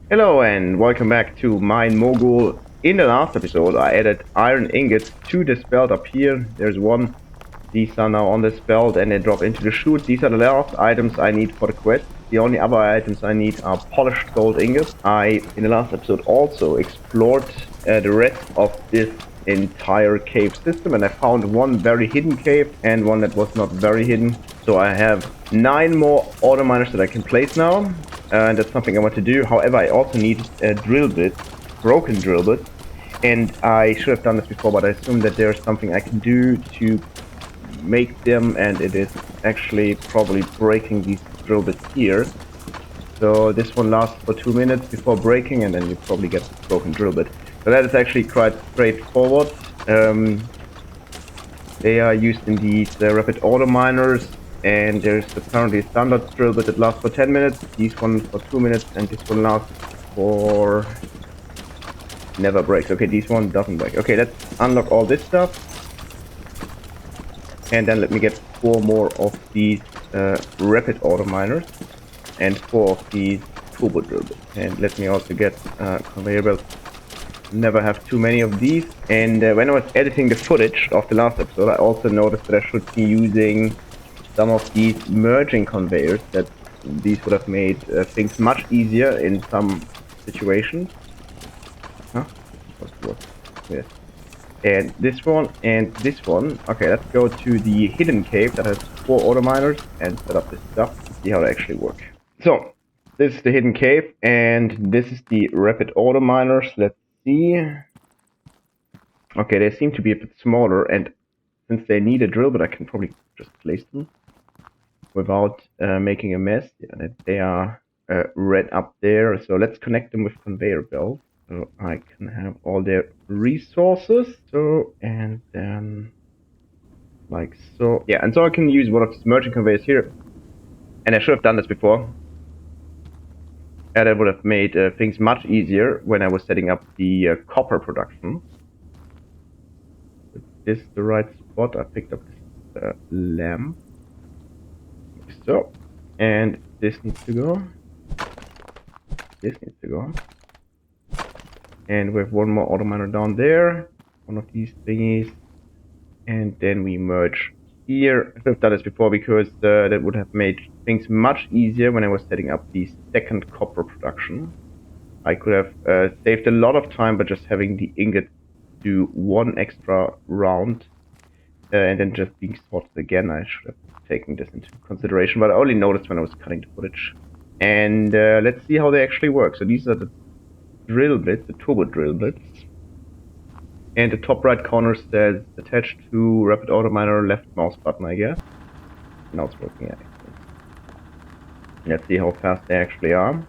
Hello and welcome back to Mine Mogul. In the last episode, I added iron ingots to this belt up here. There's one. These are now on this belt and they drop into the chute. These are the last items I need for the quest. The only other items I need are polished gold ingots. In the last episode, also explored the rest of this entire cave system, and I found one very hidden cave and one that was not very hidden. So I have 9 more auto miners that I can place now, and that's something I want to do. However, I also need a drill bit, broken drill bit, and I should have done this before, but I assume that there's something I can do to make them, and it is actually probably breaking these drill bits here. So this one lasts for 2 minutes before breaking, and then you probably get broken drill bit. So that is actually quite straightforward. They are used in these rapid auto miners, and there's apparently a standard drill bit that lasts for 10 minutes, this one for 2 minutes, and this one lasts for... never breaks. Okay, this one doesn't break. Okay, let's unlock all this stuff. And then let me get 4 more of these rapid auto miners and 4 of these turbo drill bits. And let me also get conveyor belts. Never have too many of these. And when I was editing the footage of the last episode, I also noticed that I should be using some of these merging conveyors. That these would have made things much easier in some situations. Huh? What? Yes. And this one and this one. Okay, let's go to the hidden cave that has 4 auto miners and set up this stuff and see how they actually work. So, this is the hidden cave, and this is the rapid auto miners. Let's see. Okay, they seem to be a bit smaller, and since they need a drill, but I can probably just place them without making a mess. Yeah, they are red up there, so let's connect them with conveyor belts. So I can have all their resources. So, and then like so. Yeah, and so I can use one of these merging conveyors here. And I should have done this before. And that would have made things much easier when I was setting up the copper production. Is this the right spot? I picked up this lamp. Like so. And this needs to go. This needs to go. And we have one more auto miner down there. One of these thingies. And then we merge here. I should have done this before because that would have made things much easier when I was setting up the second copper production. I could have saved a lot of time by just having the ingot do one extra round and then just being sorted again. I should have taken this into consideration, but I only noticed when I was cutting the footage. And let's see how they actually work. So these are the drill bits, the turbo drill bits. And the top right corner says attached to rapid auto miner left mouse button, I guess. Now it's working. Let's see how fast they actually are.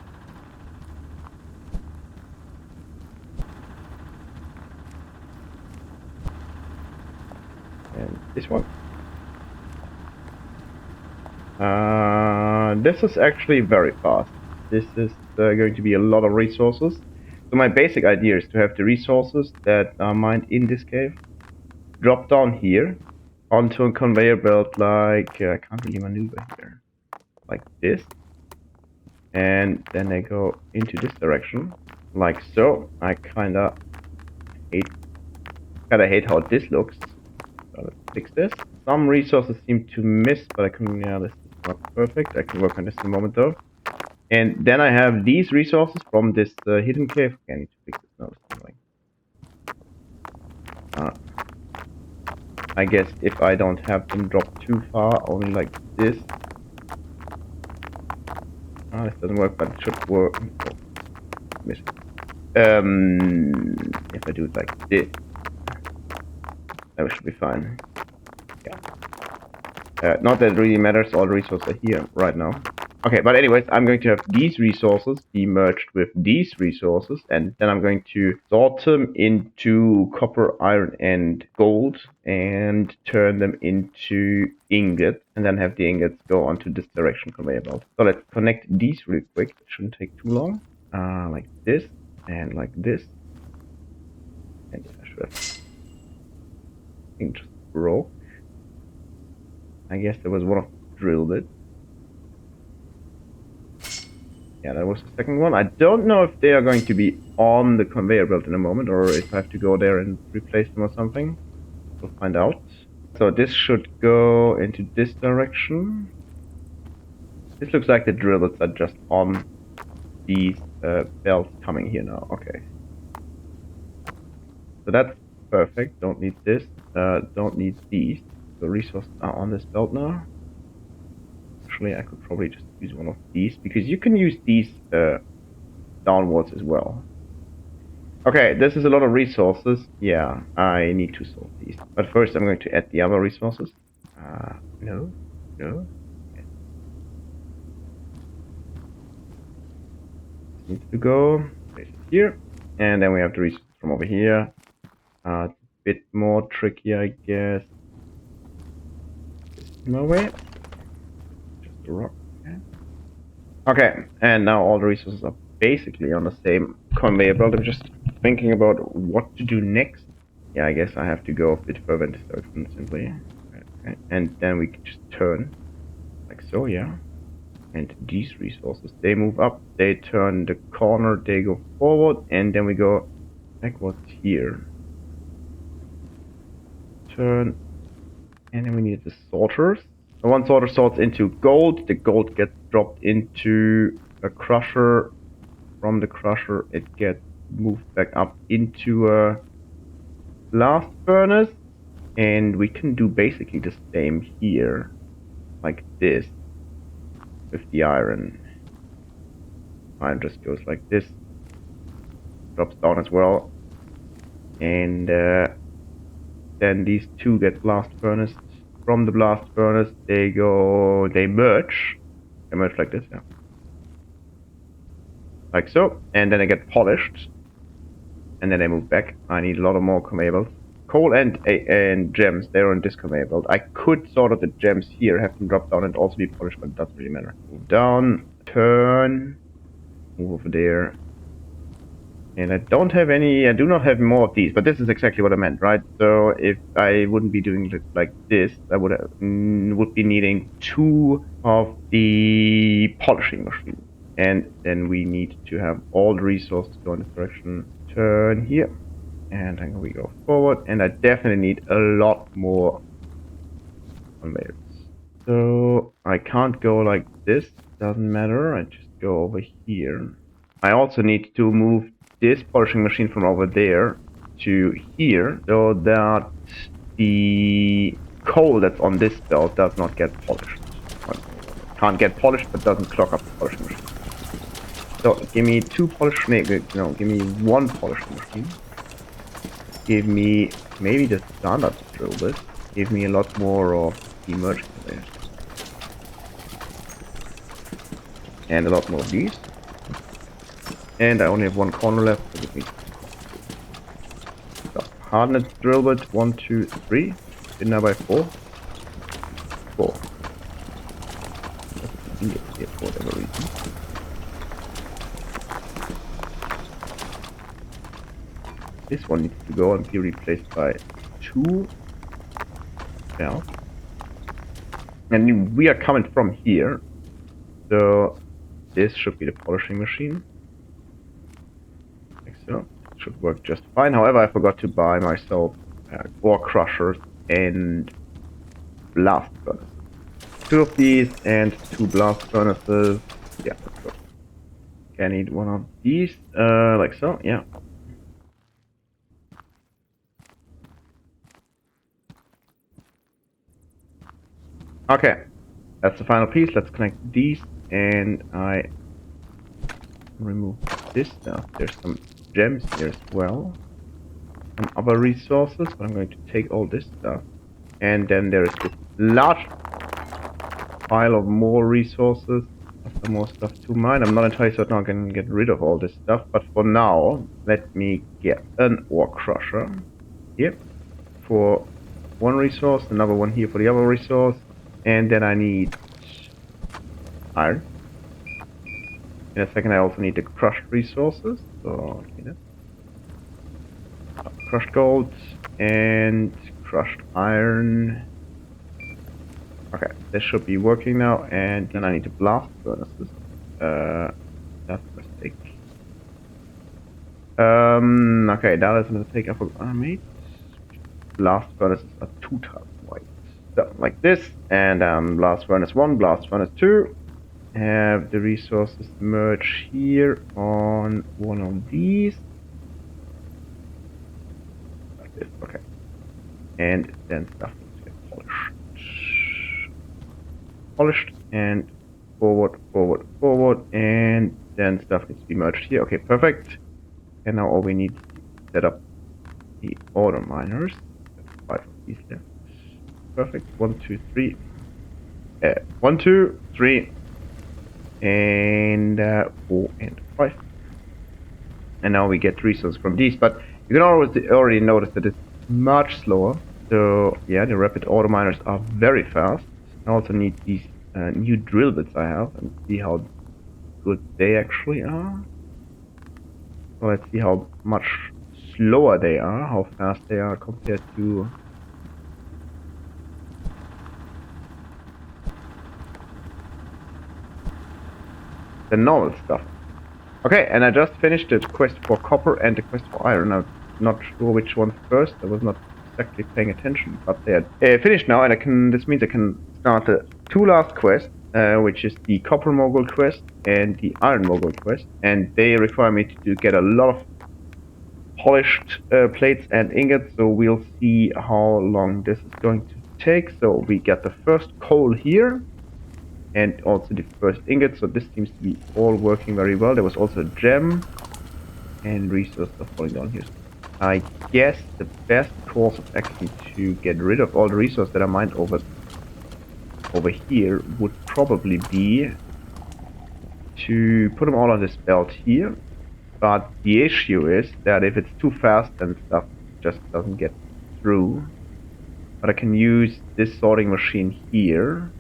And this one. This is actually very fast. This is going to be a lot of resources. So my basic idea is to have the resources that are mined in this cave drop down here onto a conveyor belt like... I can't really maneuver here. Like this. And then they go into this direction. Like so. I kinda hate how this looks. So let's fix this. Some resources seem to miss, but I can... yeah, this is not perfect. I can work on this in a moment though. And then I have these resources from this hidden cave. Okay, I need to fix this now. I guess if I don't have them drop too far, only like this. This doesn't work, but it should work. Oh, miss. If I do it like this, that should be fine. Yeah. Not that it really matters. All the resources are here right now. Okay, but anyways, I'm going to have these resources be merged with these resources, and then I'm going to sort them into copper, iron, and gold, and turn them into ingots, and then have the ingots go onto this direction conveyor belt. So let's connect these really quick. It shouldn't take too long. Like this, and like this. And I should have... thing just broke. I guess there was one of the drill bits. Yeah, that was the second one. I don't know if they are going to be on the conveyor belt in a moment, or if I have to go there and replace them or something. We'll find out. So this should go into this direction. This looks like the drill belts are just on these belts coming here now. Okay. So that's perfect. Don't need this. Don't need these. The resources are on this belt now. Actually, I could probably just use one of these because you can use these downwards as well. Okay, this is a lot of resources. Yeah, I need to solve these. But first, I'm going to add the other resources. No, no. Yes. This needs to go. Place it here. And then we have the resources from over here. It's a bit more tricky, I guess. No way. Just a rock. Okay. Okay, and now all the resources are basically on the same conveyor belt. I'm just thinking about what to do next. Yeah, I guess I have to go a bit further in this direction, simply. Okay. And then we can just turn, like so, yeah. And these resources, they move up, they turn the corner, they go forward, and then we go backwards here. Turn, and then we need the sorters. One sorter sorts into gold, the gold gets dropped into a crusher. From the crusher, it gets moved back up into a blast furnace, and we can do basically the same here, like this, with the iron. Iron just goes like this, drops down as well, and then these two get blast furnace. From the blast furnace, they merge like this, yeah, like so, and then they get polished. And then they move back. I need a lot of more conveyor belts. Coal and gems, they're on this conveyor belt. I could sort of the gems here, have them drop down and also be polished, but it doesn't really matter. Move down, turn, move over there. And I do not have more of these, but this is exactly what I meant, right? So if I wouldn't be doing it like this, I would be needing 2 of the polishing machines. And then we need to have all the resources go in this direction. Turn here. And then we go forward. And I definitely need a lot more conveyors. So I can't go like this. Doesn't matter. I just go over here. I also need to move this polishing machine from over there to here so that the coal that's on this belt does not get polished. Can't get polished, but doesn't clog up the polishing machine. So give me 2 polish, no, give me 1 polishing machine. Give me maybe the standard drill bit. Give me a lot more of the merge conveyors. And a lot more of these. And I only have 1 corner left, so give me. So, hardened drill bit, 1, 2, 3. Been now by 4. 4. Here for whatever reason. This one needs to go and be replaced by 2 belts. And we are coming from here. So this should be the polishing machine. Like so. It should work just fine. However, I forgot to buy myself ore crushers and blast furnaces. 2 of these and 2 blast furnaces. Yeah, that's good. Okay, I need 1 of these, like so, yeah. Okay, that's the final piece. Let's connect these, and I remove this stuff. There's some gems here as well. Some other resources, but I'm going to take all this stuff. And then there is this large pile of more resources. Some more stuff to mine. I'm not entirely certain I can get rid of all this stuff, but for now, let me get an ore crusher here for 1 resource, another one here for the other resource, and then I need iron. In a second, I also need the crushed resources. So, crushed gold and crushed iron. Okay, this should be working now, and then I need the blast furnaces. Okay, that is going to take up a mate. Blast furnaces are 2 times white. So, like this, and blast furnace 1, blast furnace 2. Have the resources merge here on one of these. Like this, okay. And then stuff needs to get polished, and forward, forward, forward, and then stuff needs to be merged here. Okay, perfect. And now all we need is to set up the auto miners. 5 of these left. Perfect. 1, 2, 3. 1, 2, 3, and 4 and 5. And now we get resources from these, but you can already notice that it's much slower. So yeah, the rapid auto miners are very fast. I also need these new drill bits I have and see how good they actually are. So let's see how much slower they are, how fast they are compared to the normal stuff. Okay, and I just finished the quest for copper and the quest for iron. I'm not sure which one's first. I was not exactly paying attention, but they are finished now, and I can. This means I can start the 2 last quests, which is the copper mogul quest and the iron mogul quest, and they require me to get a lot of polished plates and ingots. So we'll see how long this is going to take. So we get the first coal here, and also the first ingot. So this seems to be all working very well. There was also a gem, and resources are falling down here. I guess the best course of action to get rid of all the resources that are mined over here would probably be to put them all on this belt here. But the issue is that if it's too fast, then stuff just doesn't get through. But I can use this sorting machine here.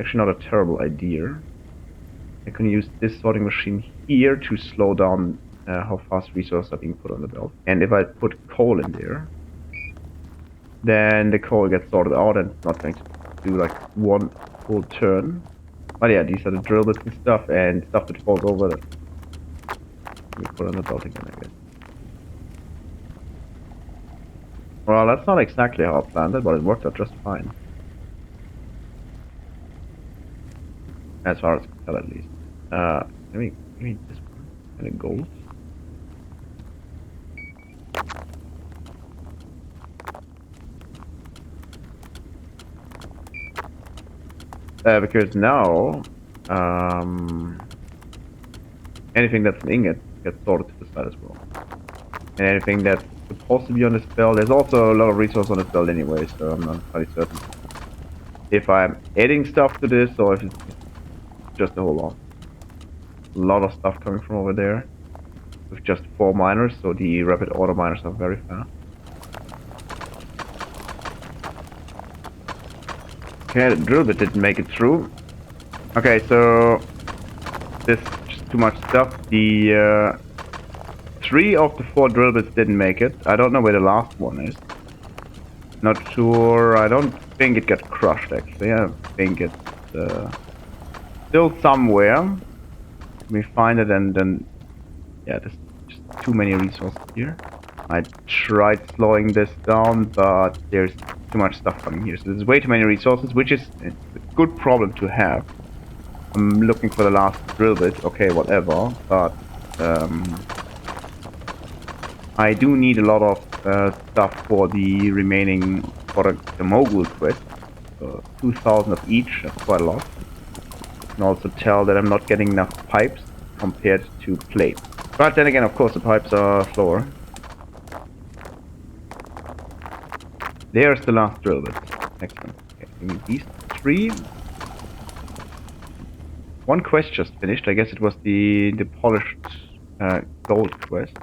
Actually, not a terrible idea. I can use this sorting machine here to slow down how fast resources are being put on the belt. And if I put coal in there, then the coal gets sorted out and it's not going to do like one full turn. But yeah, these are the drill bits and stuff that falls over that we put on the belt again, I guess. Well, that's not exactly how I planned it, but it worked out just fine. As far as I can tell, at least. Let me this one. And it gold. Because now, anything that's an ingot gets sorted to the side as well. And anything that's supposed to be on this belt, there's also a lot of resources on this belt anyway, so I'm not entirely certain if I'm adding stuff to this or if it's just a whole lot of stuff coming from over there. With just 4 miners, so the rapid auto miners are very fast. Okay, the drill bit didn't make it through. Okay, so this is just too much stuff. The 3 of the 4 drill bits didn't make it. I don't know where the last one is. Not sure. I don't think it got crushed actually. I think it's still somewhere. We find it and then yeah, there's just too many resources here. I tried slowing this down, but there's too much stuff coming here. So there's way too many resources, which is a good problem to have. I'm looking for the last drill bit. Okay, whatever. But I do need a lot of stuff for the remaining, for the Mogul quest. 2,000 of each, that's quite a lot. You can also tell that I'm not getting enough pipes compared to plates. But then again, of course, the pipes are slower. There's the last drill bit. Excellent. Okay, give me these 3. One quest just finished. I guess it was the polished gold quest.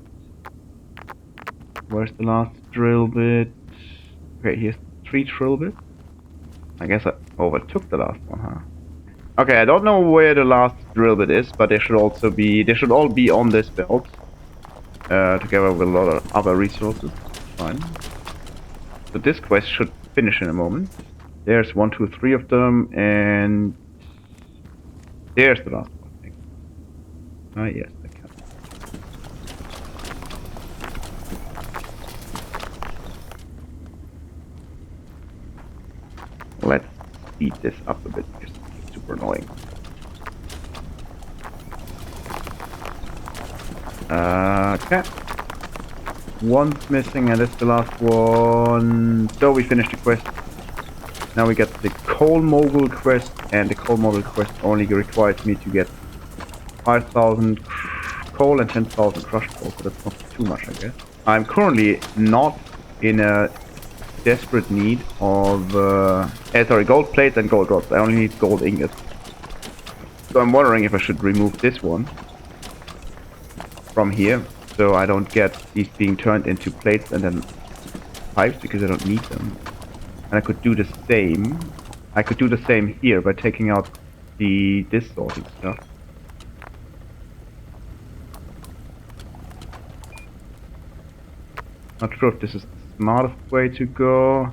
Where's the last drill bit? Okay, here's 3 drill bits. I guess I overtook the last one, huh? Okay, I don't know where the last drill bit is, but they should all be on this belt. Together with a lot of other resources. Fine. So this quest should finish in a moment. There's 1, 2, 3 of them, and there's the last one. Ah, yes, I can. speed this up a bit because it's super annoying. Okay. One's missing and it's the last one. So we finished the quest. Now we get the Coal Mogul quest, and the Coal Mogul quest only requires me to get 5,000 coal and 10,000 crushed coal, so that's not too much, I guess. I'm currently not in a desperate need of gold plates and gold rods. I only need gold ingots. So I'm wondering if I should remove this one from here, so I don't get these being turned into plates and then pipes because I don't need them. And I could do the same. I could do the same here by taking out this sorting stuff. Not sure if this is the smartest way to go.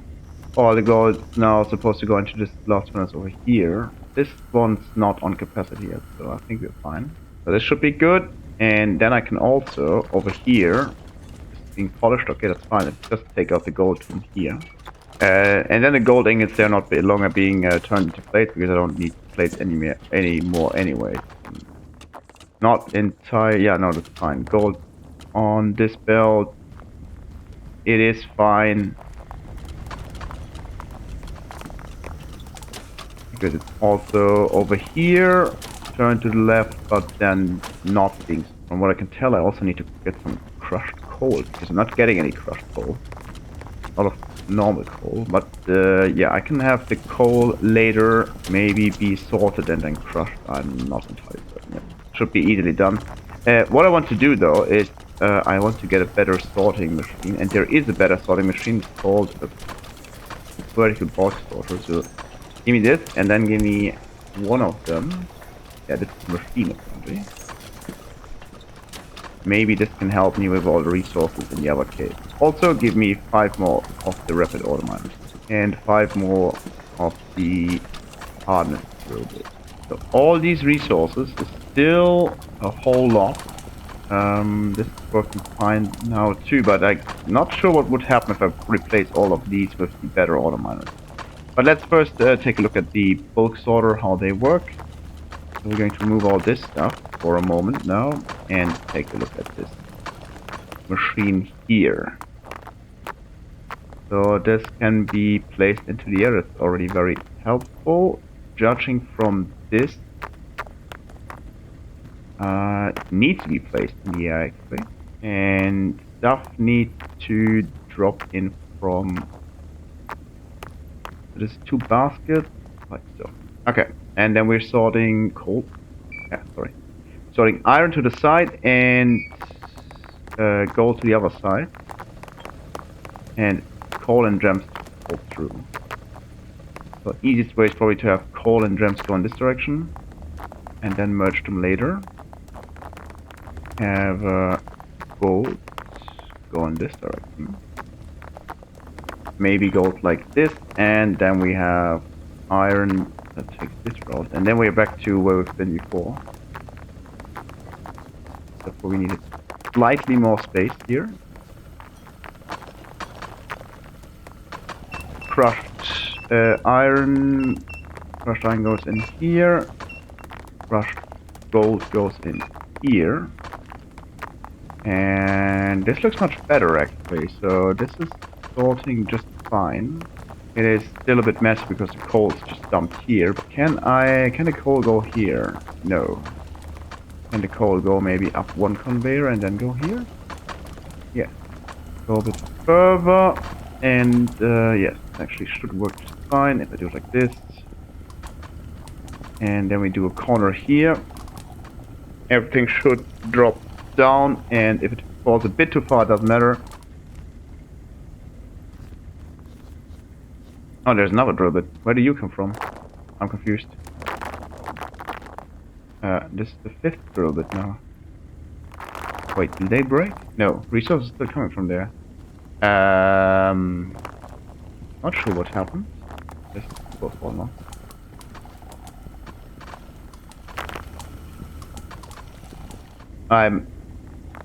All the gold is now supposed to go into this blast furnace over here. This one's not on capacity yet, so I think we're fine. So this should be good. And then I can also, over here, this is being polished. Okay, that's fine. Just take out the gold from here. And then the gold ingots, they're not longer being turned into plates because I don't need plates anymore anyway. Not entire. Yeah, no, that's fine. Gold on this belt. It is fine. Because it's also over here. Turn to the left, but then not being. From what I can tell, I also need to get some crushed coal because I'm not getting any crushed coal. A lot of normal coal, but yeah, I can have the coal later maybe be sorted and then crushed. I'm not entirely certain yet. Should be easily done. What I want to do though is I want to get a better sorting machine, and there is a better sorting machine. It's called a vertical box sorter. So give me this, and then give me one of them. Yeah, this is the machine apparently. Maybe this can help me with all the resources in the other cave. Also, give me 5 more of the rapid auto miners and 5 more of the hardness drill bit. So all these resources is still a whole lot. This is working fine now too, but I'm not sure what would happen if I replace all of these with the better auto miners. But let's first take a look at the bulk sorter, how they work. So we're going to remove all this stuff for a moment now and take a look at this machine here. So this can be placed into the air. It's already very helpful. Judging from this, it needs to be placed in the air actually. And stuff needs to drop in from this 2 baskets, like so. Okay, and then we're sorting coal. Yeah, sorry. Sorting iron to the side and gold to the other side. And coal and gems to pull through. So easiest way is probably to have coal and gems go in this direction. And then merge them later. Have gold go in this direction. Maybe gold like this. And then we have iron that takes this route. And then we're back to where we've been before. Except we needed slightly more space here. Crushed iron goes in here. Crushed gold goes in here. And this looks much better actually. So this is sorting just fine. It is still a bit messy because the coal is just dumped here. But can the coal go here? No. Can the coal go maybe up one conveyor and then go here? Yeah. Go a bit further. And yes, actually should work just fine if I do it like this. And then we do a corner here. Everything should drop down, and if it falls a bit too far, it doesn't matter. Oh, there's another drill bit. Where do you come from? I'm confused. This is the 5th drill bit now. Wait, did they break? No, resources still coming from there. Not sure what happened. Just go for now. I'm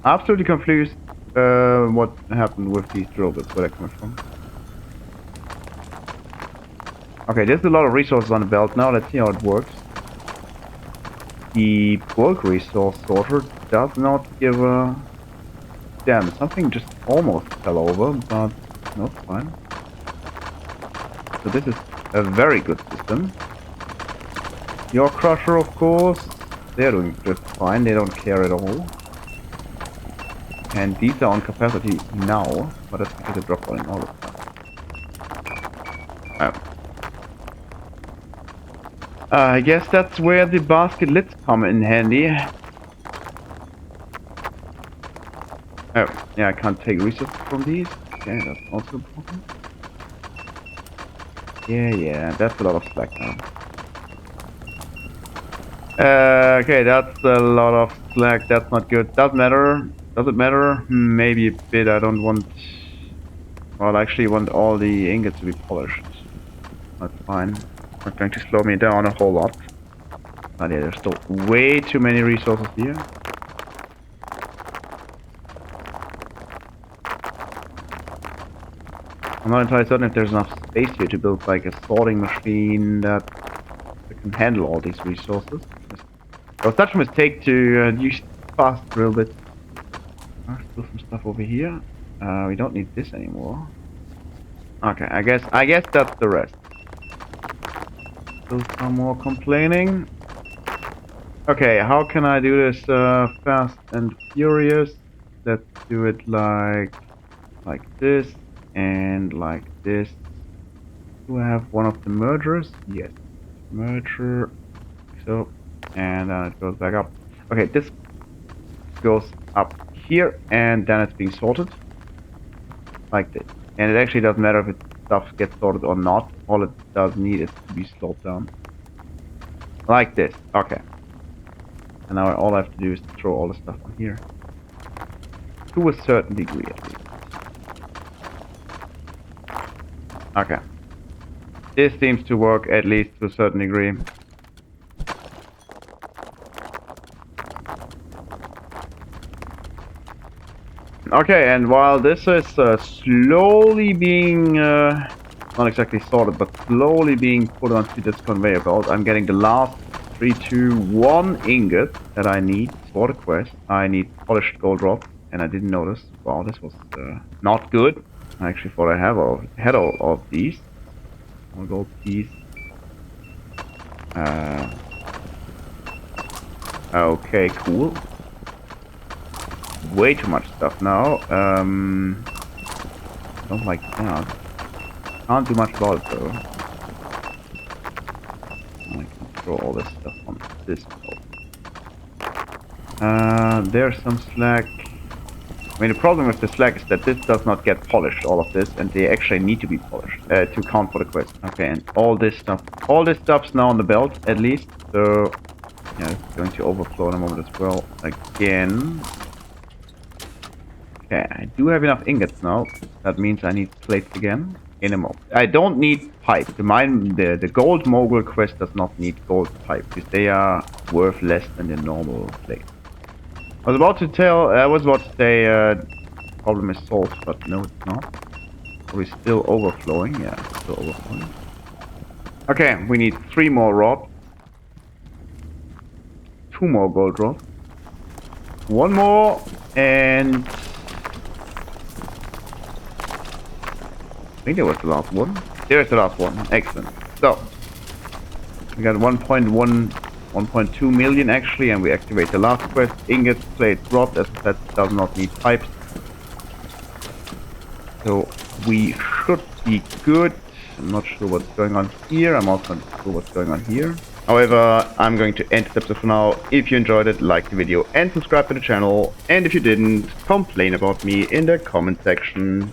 absolutely confused what happened with these drill bits, where they're coming from. Okay, there's a lot of resources on the belt now. Let's see how it works. The bulk resource sorter does not give a... Damn, something just almost fell over, but no, it's fine. So this is a very good system. Your crusher, of course, they're doing just fine. They don't care at all. And these are on capacity now, but that's because they dropped on all the time. I guess that's where the basket lids come in handy. Oh, yeah, I can't take resources from these. Okay, that's also important. Yeah, that's a lot of slack now. Okay, that's a lot of slack. That's not good. Doesn't matter. Does it matter? Maybe a bit. I don't want... Well, I actually want all the ingots to be polished. That's fine. Not going to slow me down a whole lot. But yeah, there's still way too many resources here. I'm not entirely certain if there's enough space here to build like a sorting machine that can handle all these resources. It was such a mistake to use fast drill bits. Still some stuff over here. We don't need this anymore. Okay, I guess that's the rest. Still some more complaining. Okay, how can I do this fast and furious? Let's do it like this and like this. Do I have one of the mergers? Yes. Merger. So, and then it goes back up. Okay, this goes up here, and then it's being sorted like this. And it actually doesn't matter if stuff gets sorted or not. All it does need is to be slowed down like this. Okay. And now all I have to do is throw all the stuff on here to a certain degree at least. Okay. This seems to work at least to a certain degree. Okay, and while this is slowly being, not exactly sorted, but slowly being put onto this conveyor belt, I'm getting the last 3, 2, 1 ingot that I need for the quest. I need polished gold rods, and I didn't notice. Wow, this was not good. I actually thought I had all of these. More gold piece. Okay, cool. Way too much stuff now. Don't like that. Can't do much about it though. I can throw all this stuff on this belt. There's some slack. I mean, the problem with the slack is that this does not get polished, all of this, and they actually need to be polished to count for the quest. Okay, and all this stuff's now on the belt, at least. So, yeah, it's going to overflow in a moment as well. Again. Okay, I do have enough ingots now. That means I need plates again in a moment. I don't need pipe. The gold mogul quest does not need gold pipe because they are worth less than the normal plate. I was about to say problem is solved, but no, it's not. Are we still overflowing? Yeah, it's still overflowing. Okay, we need 3 more rods. 2 more gold rods. 1 more, and I think that was the last one. There's the last one. Excellent. So, we got 1.2 million actually, and we activate the last quest. Ingots, plates, rods, as I said, does not need pipes. So, we should be good. I'm not sure what's going on here. I'm also not sure what's going on here. However, I'm going to end this episode for now. If you enjoyed it, like the video and subscribe to the channel. And if you didn't, complain about me in the comment section.